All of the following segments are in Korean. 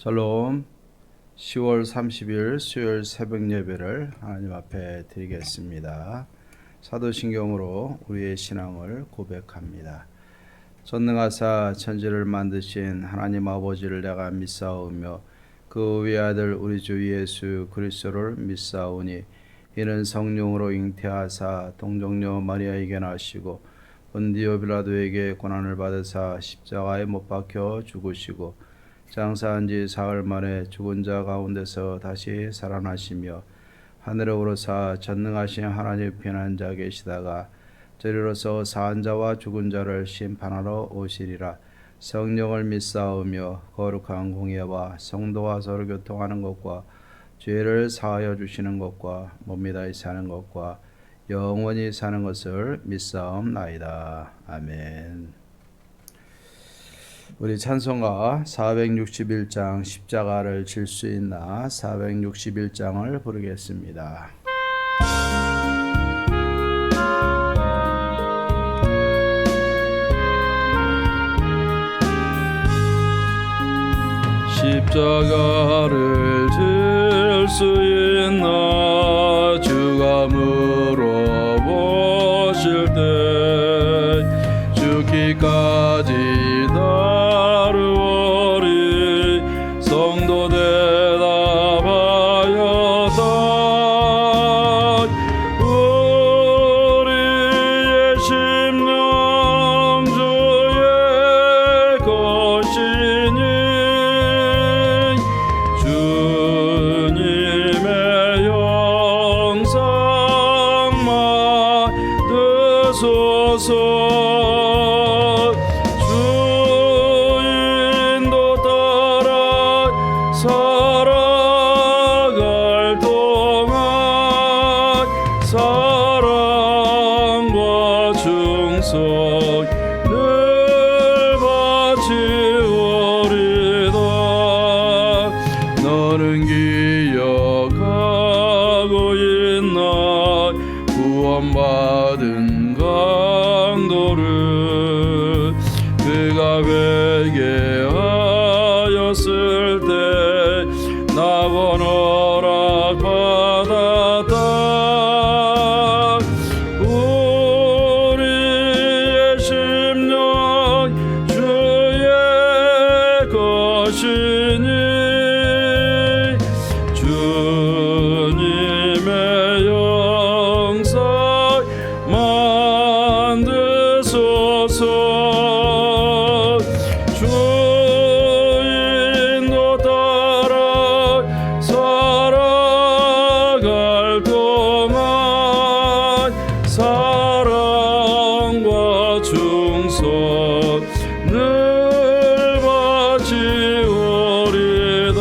샬롬. 10월 30일 수요일 새벽 예배를 하나님 앞에 드리겠습니다. 사도신경으로 우리의 신앙을 고백합니다. 전능하사 천지를 만드신 하나님 아버지를 내가 믿사오며 그 외아들 우리 주 예수 그리스도를 믿사오니 이는 성령으로 잉태하사 동정녀 마리아에게 나시고 본디오 빌라도에게 고난을 받으사 십자가에 못 박혀 죽으시고 장사한 지 사흘 만에 죽은 자 가운데서 다시 살아나시며 하늘에 오르사 전능하신 하나님 편한 자 계시다가 저리로서 사한 자와 죽은 자를 심판하러 오시리라. 성령을 믿사오며 거룩한 공예와 성도와 서로 교통하는 것과 죄를 사하여 주시는 것과 몸이 다시 사는 것과 영원히 사는 것을 믿사옵나이다. 아멘. 우리 찬송가 461장 십자가를 질 수 있나 461장을 부르겠습니다. 십자가를 질 수 있나 주가 물어보실 때 죽기까지 다루오리. 성도 대답하였다. 우리의 심령 주의 것이니 주님의 영상만 드소서. 살아갈 동안 사랑과 충성 늘 바치오리다. 너는 기억하고 있나 구원받은 강도를 그가 회개하였을 때 나곤 허락받았다. 우리의 심령 주의 것이니 주님의 영상 만드소서. 살아갈 동안 사랑과 충성 늘 바치오리다.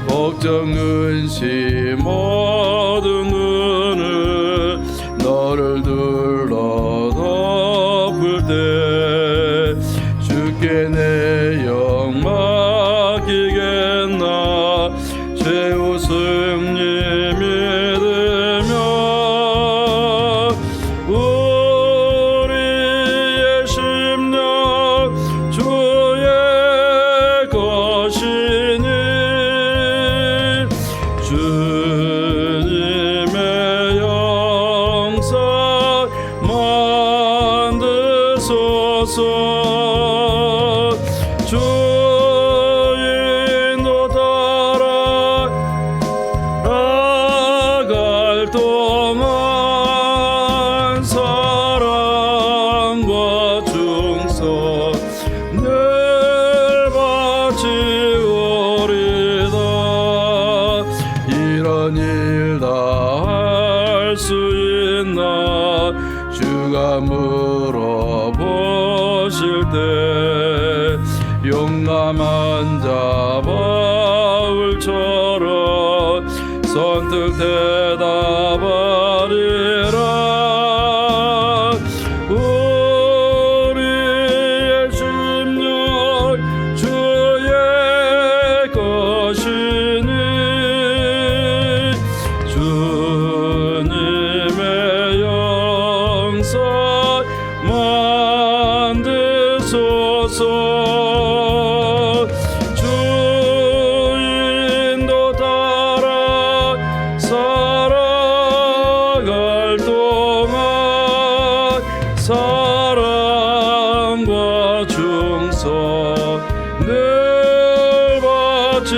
걱정 근심 모든 눈을 너를 둘러 덮을 때 주께 내 영 맡기겠나. 최후 승리 믿으며 우리의 심령 주의 것이니 주님의 영상 만드소서. 주인도 따라갈 동안 사랑과 충성 늘 바치오리다. 이런 일 다 할 수 있나 주가 물어보실 때 용감한 자 바울처럼 선뜻 대답하리라. 우리의 심령 주의 것이니 주님의 영상 만드소서. 주 늘 바치오리다.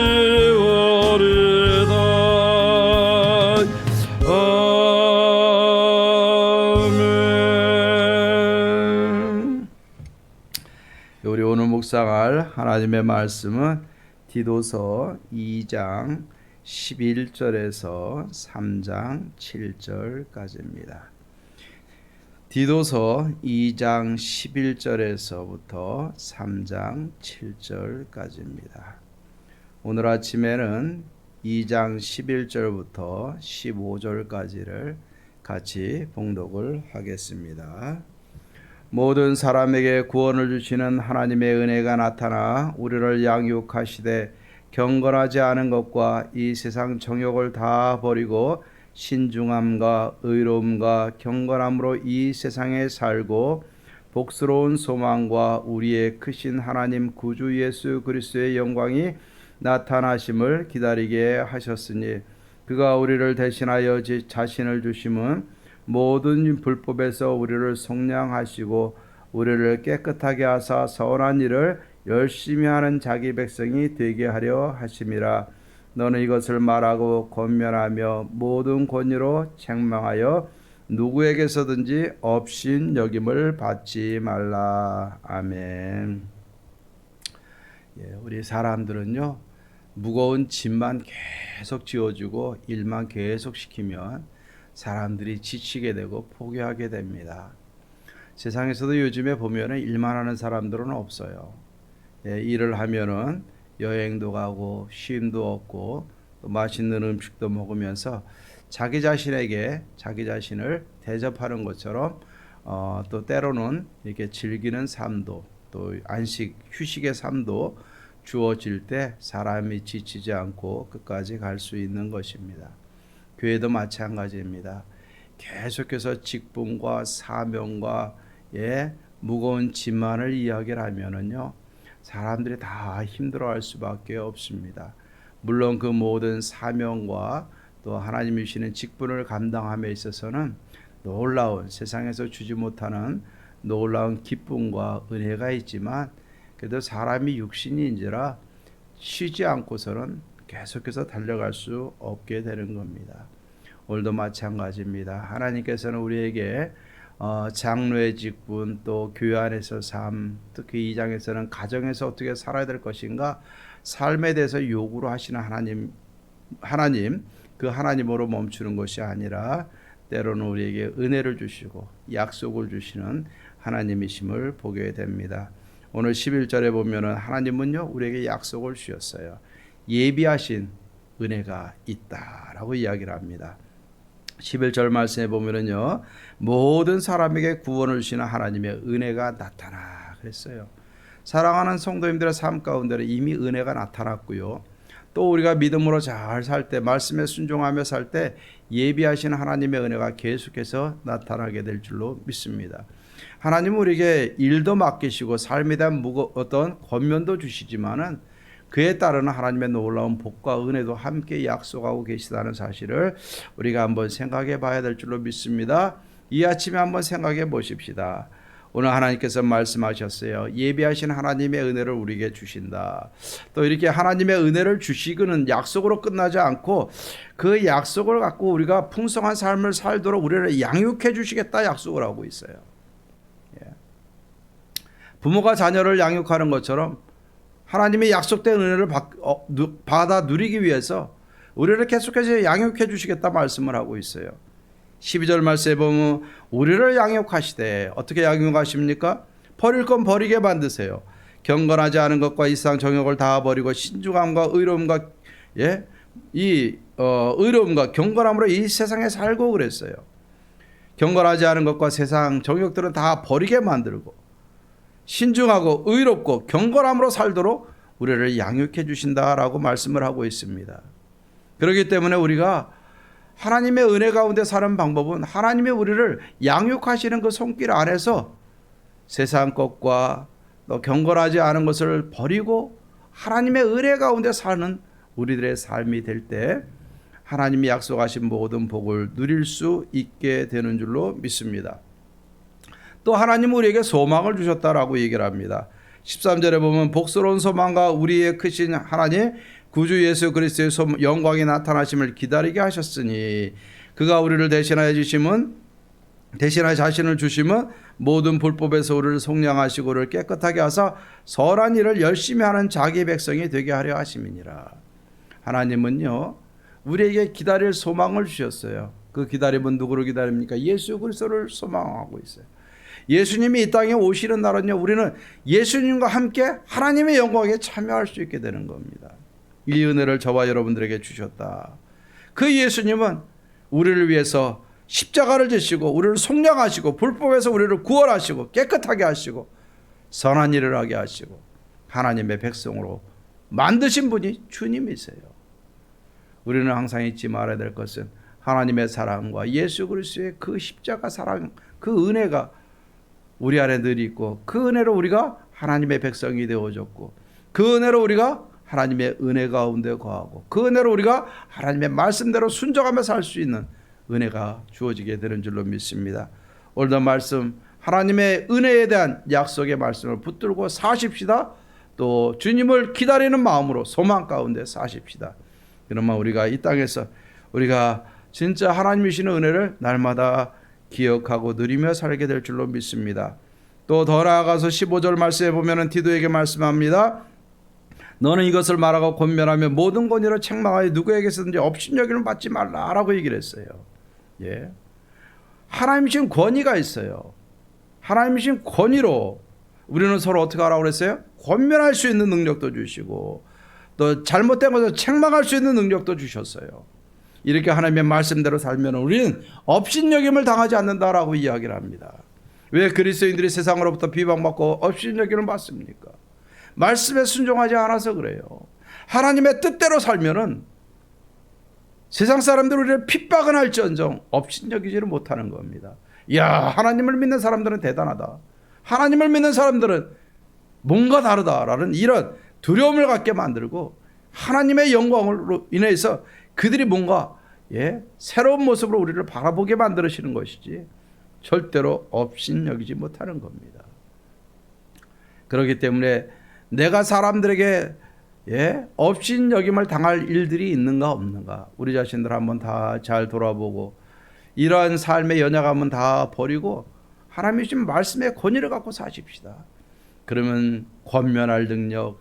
아멘. 우리 오늘 묵상할 하나님의 말씀은 디도서 2장 11절에서 3장 7절까지입니다. 디도서 2장 11절에서부터 3장 7절까지입니다. 오늘 아침에는 2장 11절부터 15절까지를 같이 봉독을 하겠습니다. 모든 사람에게 구원을 주시는 하나님의 은혜가 나타나 우리를 양육하시되 경건하지 않은 것과 이 세상 정욕을 다 버리고 신중함과 의로움과 경건함으로 이 세상에 살고 복스러운 소망과 우리의 크신 하나님 구주 예수 그리스도의 영광이 나타나심을 기다리게 하셨으니 그가 우리를 대신하여 자신을 주심은 모든 불법에서 우리를 속량하시고 우리를 깨끗하게 하사 선한 일을 열심히 하는 자기 백성이 되게 하려 하심이라. 너는 이것을 말하고 권면하며 모든 권위로 책망하여 누구에게서든지 업신 여김을 받지 말라. 아멘. 우리 사람들은요, 무거운 짐만 계속 지어주고 일만 계속 시키면 사람들이 지치게 되고 포기하게 됩니다. 세상에서도 요즘에 보면은 일만 하는 사람들은 없어요. 일을 하면은 여행도 가고 쉼도 없고 또 맛있는 음식도 먹으면서 자기 자신에게 자기 자신을 대접하는 것처럼 또 때로는 이렇게 즐기는 삶도 또 휴식의 삶도 주어질 때 사람이 지치지 않고 끝까지 갈 수 있는 것입니다. 교회도 마찬가지입니다. 계속해서 직분과 사명과 무거운 짐만을 이야기를 하면은요, 사람들이 다 힘들어할 수밖에 없습니다. 물론 그 모든 사명과 또 하나님이 주시는 직분을 감당함에 있어서는 놀라운 세상에서 주지 못하는 놀라운 기쁨과 은혜가 있지만 그래도 사람이 육신인지라 쉬지 않고서는 계속해서 달려갈 수 없게 되는 겁니다. 오늘도 마찬가지입니다. 하나님께서는 우리에게 장로의 직분 또 교회 안에서 삶 특히 2장에서는 가정에서 어떻게 살아야 될 것인가 삶에 대해서 요구를 하시는 하나님 그 하나님으로 멈추는 것이 아니라 때로는 우리에게 은혜를 주시고 약속을 주시는 하나님이심을 보게 됩니다. 오늘 11절에 보면은 하나님은요 우리에게 약속을 주셨어요. 예비하신 은혜가 있다라고 이야기를 합니다. 11절 말씀에 보면은요 모든 사람에게 구원을 주시는 하나님의 은혜가 나타나 그랬어요. 사랑하는 성도님들의 삶 가운데는 이미 은혜가 나타났고요. 또 우리가 믿음으로 잘 살 때 말씀에 순종하며 살 때 예비하신 하나님의 은혜가 계속해서 나타나게 될 줄로 믿습니다. 하나님은 우리에게 일도 맡기시고 삶에 대한 어떤 권면도 주시지만은 그에 따르는 하나님의 놀라운 복과 은혜도 함께 약속하고 계시다는 사실을 우리가 한번 생각해 봐야 될 줄로 믿습니다. 이 아침에 한번 생각해 보십시다. 오늘 하나님께서 말씀하셨어요. 예비하신 하나님의 은혜를 우리에게 주신다. 또 이렇게 하나님의 은혜를 주시고는 약속으로 끝나지 않고 그 약속을 갖고 우리가 풍성한 삶을 살도록 우리를 양육해 주시겠다 약속을 하고 있어요. 부모가 자녀를 양육하는 것처럼 하나님의 약속된 은혜를 받아 누리기 위해서 우리를 계속해서 양육해 주시겠다 말씀을 하고 있어요. 12절 말씀에 보면 우리를 양육하시되 어떻게 양육하십니까? 버릴 건 버리게 만드세요. 경건하지 않은 것과 이 세상 정욕을 다 버리고 신중함과 의로움과 의로움과 경건함으로 이 세상에 살고 그랬어요. 경건하지 않은 것과 세상 정욕들은 다 버리게 만들고 신중하고 의롭고 경건함으로 살도록 우리를 양육해 주신다라고 말씀을 하고 있습니다. 그렇기 때문에 우리가 하나님의 은혜 가운데 사는 방법은 하나님의 우리를 양육하시는 그 손길 안에서 세상 것과 또 경건하지 않은 것을 버리고 하나님의 은혜 가운데 사는 우리들의 삶이 될 때 하나님이 약속하신 모든 복을 누릴 수 있게 되는 줄로 믿습니다. 또 하나님은 우리에게 소망을 주셨다라고 얘기를 합니다. 13절에 보면 복스러운 소망과 우리의 크신 하나님 구주 예수 그리스도의 영광이 나타나심을 기다리게 하셨으니 그가 우리를 대신하여 자신을 주심은 모든 불법에서 우리를 속량하시고 우리를 깨끗하게 하사 선한 일을 열심히 하는 자기 백성이 되게 하려 하심이니라. 하나님은요 우리에게 기다릴 소망을 주셨어요. 그 기다림은 누구를 기다립니까? 예수 그리스도를 소망하고 있어요. 예수님이 이 땅에 오시는 날은요 우리는 예수님과 함께 하나님의 영광에 참여할 수 있게 되는 겁니다. 이 은혜를 저와 여러분들에게 주셨다. 그 예수님은 우리를 위해서 십자가를 지시고 우리를 속량하시고 불법에서 우리를 구원하시고 깨끗하게 하시고 선한 일을 하게 하시고 하나님의 백성으로 만드신 분이 주님이세요. 우리는 항상 잊지 말아야 될 것은 하나님의 사랑과 예수 그리스도의 그 십자가 사랑, 그 은혜가 우리 안에 늘 있고 그 은혜로 우리가 하나님의 백성이 되어졌고 그 은혜로 우리가 하나님의 은혜 가운데 거하고 그 은혜로 우리가 하나님의 말씀대로 순종하며 살 수 있는 은혜가 주어지게 되는 줄로 믿습니다. 오늘도 말씀 하나님의 은혜에 대한 약속의 말씀을 붙들고 사십시다. 또 주님을 기다리는 마음으로 소망 가운데 사십시다. 그러면 우리가 이 땅에서 우리가 진짜 하나님이 주시는 은혜를 날마다 기억하고 누리며 살게 될 줄로 믿습니다. 또 더 나아가서 15절 말씀에 보면 디도에게 말씀합니다. 너는 이것을 말하고 권면하며 모든 권위로 책망하여 누구에게서든지 업신여김을 받지 말라라고 얘기를 했어요. 예. 하나님이 주신 권위가 있어요. 하나님이 주신 권위로 우리는 서로 어떻게 하라고 그랬어요? 권면할 수 있는 능력도 주시고 또 잘못된 것을 책망할 수 있는 능력도 주셨어요. 이렇게 하나님의 말씀대로 살면 우리는 업신여김을 당하지 않는다라고 이야기를 합니다. 왜 그리스도인들이 세상으로부터 비방받고 업신여김을 받습니까? 말씀에 순종하지 않아서 그래요. 하나님의 뜻대로 살면은 세상 사람들 우리를 핍박은 할지언정 업신여기지를 못하는 겁니다. 야, 하나님을 믿는 사람들은 대단하다. 하나님을 믿는 사람들은 뭔가 다르다라는 이런 두려움을 갖게 만들고 하나님의 영광으로 인해서 그들이 뭔가 새로운 모습으로 우리를 바라보게 만드시는 것이지 절대로 업신여기지 못하는 겁니다. 그렇기 때문에 내가 사람들에게 업신여김을 당할 일들이 있는가 없는가 우리 자신들 한번 다 잘 돌아보고 이러한 삶의 연약함은 다 버리고 하나님이 주신 말씀의 권위를 갖고 사십시다. 그러면 권면할 능력,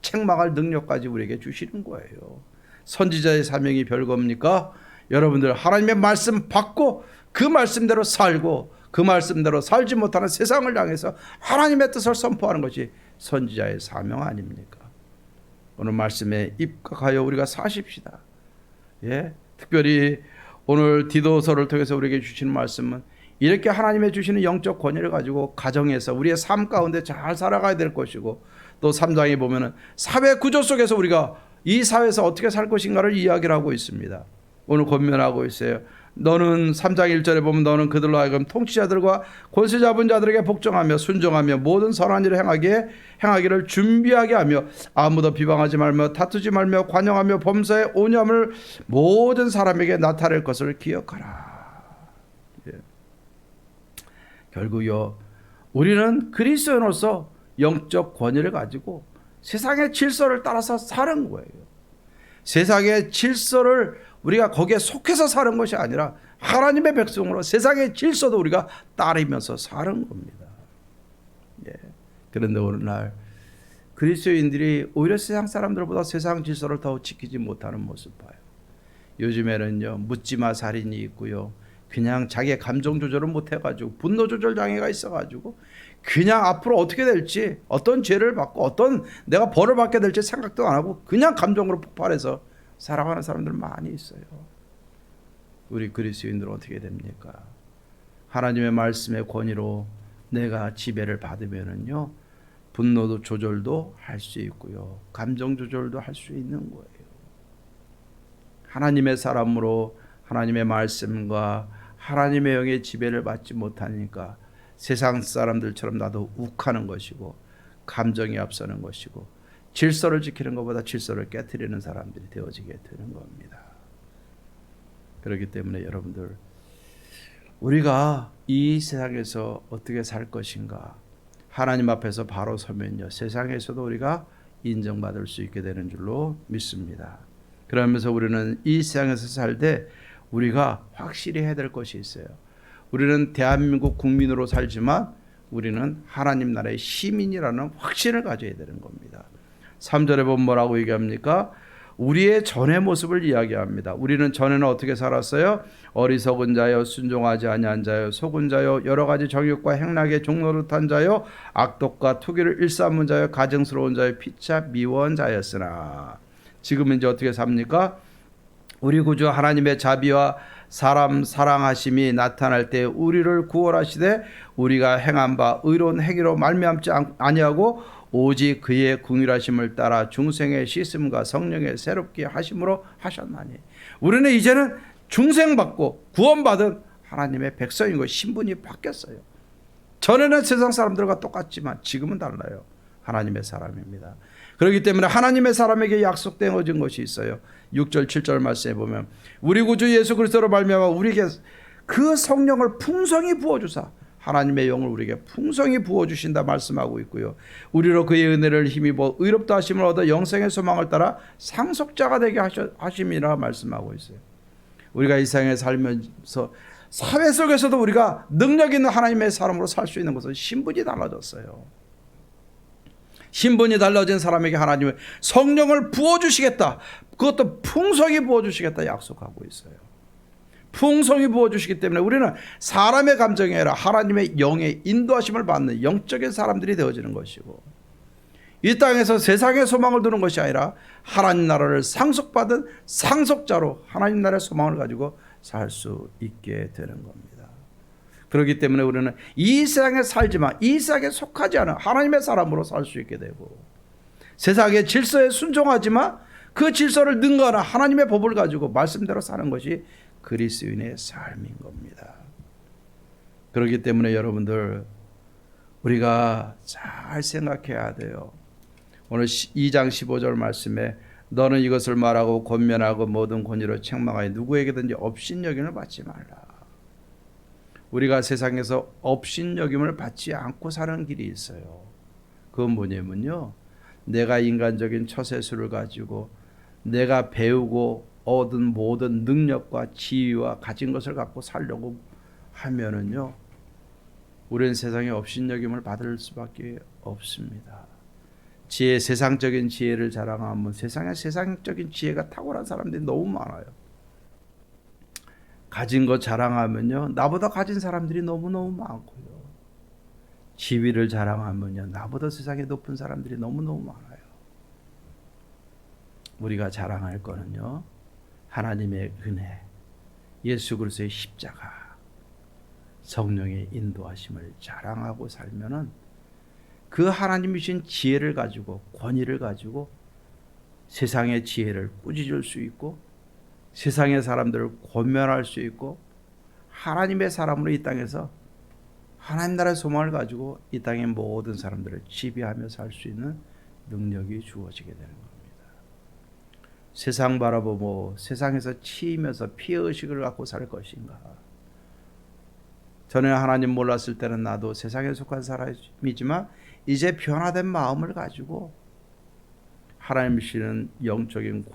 책망할 능력까지 우리에게 주시는 거예요. 선지자의 사명이 별겁니까? 여러분들 하나님의 말씀 받고 그 말씀대로 살고 그 말씀대로 살지 못하는 세상을 향해서 하나님의 뜻을 선포하는 것이 선지자의 사명 아닙니까? 오늘 말씀에 입각하여 우리가 사십시다. 특별히 오늘 디도서를 통해서 우리에게 주시는 말씀은 이렇게 하나님의 주시는 영적 권위를 가지고 가정에서 우리의 삶 가운데 잘 살아가야 될 것이고 또 3장에 보면은 사회 구조 속에서 우리가 이 사회에서 어떻게 살 것인가를 이야기를 하고 있습니다. 오늘 권면하고 있어요. 너는 3장 1절에 보면 너는 그들로 하여금 통치자들과 권세 잡은 자들에게 복종하며 순종하며 모든 선한 일을 행하기를 준비하게 하며 아무도 비방하지 말며 다투지 말며 관용하며 범사에 온유함을 모든 사람에게 나타낼 것을 기억하라. 결국요 우리는 그리스도인으로서 영적 권위를 가지고 세상의 질서를 따라서 사는 거예요. 세상의 질서를 우리가 거기에 속해서 사는 것이 아니라 하나님의 백성으로 세상의 질서도 우리가 따르면서 사는 겁니다. 그런데 오늘날 그리스도인들이 오히려 세상 사람들보다 세상 질서를 더 지키지 못하는 모습 봐요. 요즘에는요 묻지마 살인이 있고요. 그냥 자기의 감정 조절을 못해가지고 분노 조절 장애가 있어가지고 그냥 앞으로 어떻게 될지 어떤 죄를 받고 어떤 내가 벌을 받게 될지 생각도 안 하고 그냥 감정으로 폭발해서 살아가는 사람들 많이 있어요. 우리 그리스도인들은 어떻게 됩니까? 하나님의 말씀의 권위로 내가 지배를 받으면은요 분노도 조절도 할 수 있고요 감정 조절도 할 수 있는 거예요. 하나님의 사람으로 하나님의 말씀과 하나님의 영의 지배를 받지 못하니까 세상 사람들처럼 나도 욱하는 것이고 감정이 앞서는 것이고 질서를 지키는 것보다 질서를 깨트리는 사람들이 되어지게 되는 겁니다. 그렇기 때문에 여러분들 우리가 이 세상에서 어떻게 살 것인가 하나님 앞에서 바로 서면요 세상에서도 우리가 인정받을 수 있게 되는 줄로 믿습니다. 그러면서 우리는 이 세상에서 살 때 우리가 확실히 해야 될 것이 있어요. 우리는 대한민국 국민으로 살지만 우리는 하나님 나라의 시민이라는 확신을 가져야 되는 겁니다. 3절에 보면 뭐라고 얘기합니까? 우리의 전의 모습을 이야기합니다. 우리는 전에는 어떻게 살았어요? 어리석은 자여, 순종하지 아니한 자여, 속은 자여, 여러 가지 정욕과 행락의 종노릇한 자여, 악독과 투기를 일삼은 자여, 가증스러운 자여, 피차 미워한 자였으나 지금은 이제 어떻게 삽니까? 우리 구주 하나님의 자비와 사람 사랑하심이 나타날 때 우리를 구원하시되 우리가 행한 바 의로운 행위로 말미암지 아니하고 오직 그의 궁휼하심을 따라 중생의 씻음과 성령의 새롭게 하심으로 하셨나니. 우리는 이제는 중생받고 구원받은 하나님의 백성이고 신분이 바뀌었어요. 전에는 세상 사람들과 똑같지만 지금은 달라요. 하나님의 사람입니다. 그렇기 때문에 하나님의 사람에게 약속되어진 것이 있어요. 6절 7절 말씀에 보면 우리 구주 예수 그리스도로 말미암아 우리에게 그 성령을 풍성히 부어주사 하나님의 영을 우리에게 풍성히 부어주신다 말씀하고 있고요. 우리로 그의 은혜를 힘입어 의롭다 하심을 얻어 영생의 소망을 따라 상속자가 되게 하심이라 말씀하고 있어요. 우리가 이 세상에 살면서 사회 속에서도 우리가 능력 있는 하나님의 사람으로 살 수 있는 것은 신분이 달라졌어요. 신분이 달라진 사람에게 하나님은 성령을 부어주시겠다. 그것도 풍성히 부어주시겠다 약속하고 있어요. 풍성히 부어주시기 때문에 우리는 사람의 감정이 아니라 하나님의 영의 인도하심을 받는 영적인 사람들이 되어지는 것이고 이 땅에서 세상의 소망을 두는 것이 아니라 하나님 나라를 상속받은 상속자로 하나님 나라의 소망을 가지고 살 수 있게 되는 겁니다. 그렇기 때문에 우리는 이 세상에 살지만 이 세상에 속하지 않은 하나님의 사람으로 살 수 있게 되고 세상의 질서에 순종하지만 그 질서를 능가하는 하나님의 법을 가지고 말씀대로 사는 것이 그리스도인의 삶인 겁니다. 그렇기 때문에 여러분들 우리가 잘 생각해야 돼요. 오늘 2장 15절 말씀에 너는 이것을 말하고 권면하고 모든 권위로 책망하여 누구에게든지 업신여김을 받지 말라. 우리가 세상에서 업신여김을 받지 않고 사는 길이 있어요. 그건 뭐냐면요, 내가 인간적인 처세술을 가지고 내가 배우고 얻은 모든 능력과 지위와 가진 것을 갖고 살려고 하면은요, 우리는 세상에 업신여김을 받을 수밖에 없습니다. 세상적인 지혜를 자랑하면 세상에 세상적인 지혜가 탁월한 사람들이 너무 많아요. 가진 것 자랑하면요, 나보다 가진 사람들이 너무너무 많고요. 지위를 자랑하면요, 나보다 세상에 높은 사람들이 너무너무 많아요. 우리가 자랑할 거는요, 하나님의 은혜, 예수 그리스도의 십자가, 성령의 인도하심을 자랑하고 살면은 그 하나님이 주신 지혜를 가지고 권위를 가지고 세상의 지혜를 꾸짖을 수 있고 세상의 사람들을 권면할 수 있고 하나님의 사람으로 이 땅에서 하나님 나라의 소망을 가지고 이 땅의 모든 사람들을 지배하며 살 수 있는 능력이 주어지게 되는 겁니다. 세상 바라보고 세상에서 치이면서 피해의식을 갖고 살 것인가? 전에 하나님 몰랐을 때는 나도 세상에 속한 사람이지만 이제 변화된 마음을 가지고 하나님 주시는 영적인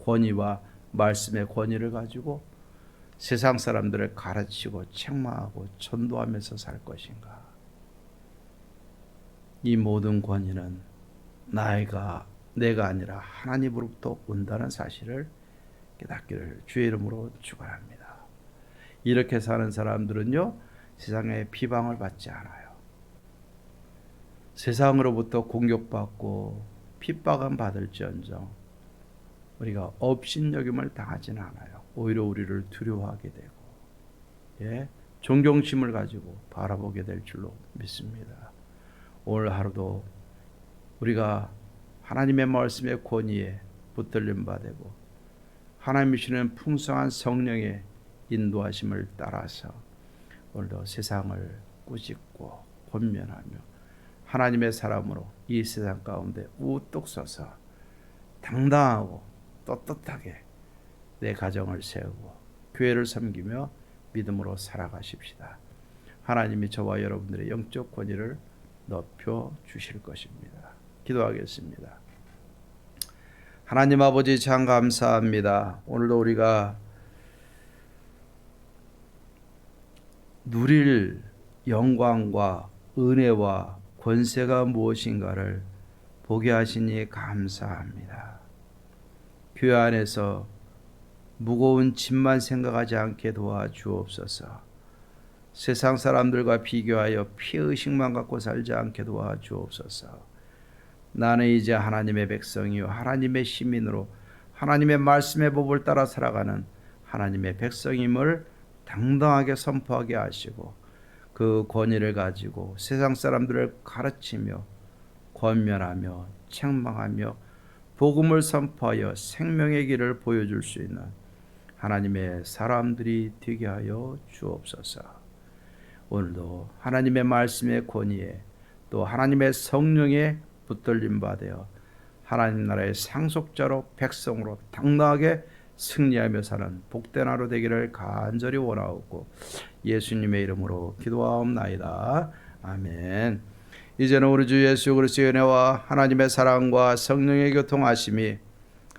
권위와 말씀의 권위를 가지고 세상 사람들을 가르치고 책망하고 전도하면서 살 것인가? 이 모든 권위는 내가 아니라 하나님으로부터 온다는 사실을 깨닫기를 주의 이름으로 축원합니다. 이렇게 사는 사람들은요, 세상에 비방을 받지 않아요. 세상으로부터 공격받고 핍박은 받을지언정 우리가 업신여김을 당하지는 않아요. 오히려 우리를 두려워하게 되고 존경심을 가지고 바라보게 될 줄로 믿습니다. 오늘 하루도 우리가 하나님의 말씀의 권위에 붙들림 받고 하나님이 주시는 풍성한 성령의 인도하심을 따라서 오늘도 세상을 꾸짖고 권면하며 하나님의 사람으로 이 세상 가운데 우뚝 서서 당당하고 떳떳하게 내 가정을 세우고 교회를 섬기며 믿음으로 살아가십시다. 하나님이 저와 여러분들의 영적 권위를 높여 주실 것입니다. 기도하겠습니다. 하나님 아버지 참 감사합니다. 오늘도 우리가 누릴 영광과 은혜와 권세가 무엇인가를 보게 하시니 감사합니다. 교회 안에서 무거운 짐만 생각하지 않게 도와주옵소서. 세상 사람들과 비교하여 피의식만 갖고 살지 않게 도와주옵소서. 나는 이제 하나님의 백성이요 하나님의 시민으로 하나님의 말씀의 법을 따라 살아가는 하나님의 백성임을 당당하게 선포하게 하시고 그 권위를 가지고 세상 사람들을 가르치며 권면하며 책망하며 복음을 선포하여 생명의 길을 보여줄 수 있는 하나님의 사람들이 되게 하여 주옵소서. 오늘도 하나님의 말씀의 권위에 또 하나님의 성령의 붙들림 받아 하나님 나라의 상속자로 백성으로 당당하게 승리하며 사는 복된 하루 되기를 간절히 원하옵고 예수님의 이름으로 기도하옵나이다. 아멘. 이제는 우리 주 예수 그리스도의 은혜와 하나님의 사랑과 성령의 교통하심이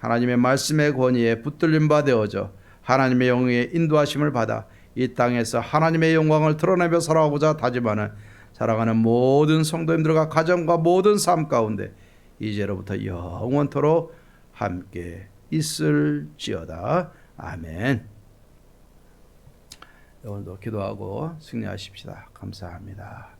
하나님의 말씀의 권위에 붙들림 받아져 하나님의 영의 인도하심을 받아 이 땅에서 하나님의 영광을 드러내며 살아가고자 다짐하는 사랑하는 모든 성도님들과 가정과 모든 삶 가운데 이제로부터 영원토록 함께 있을지어다. 아멘. 오늘도 기도하고 승리하십시다. 감사합니다.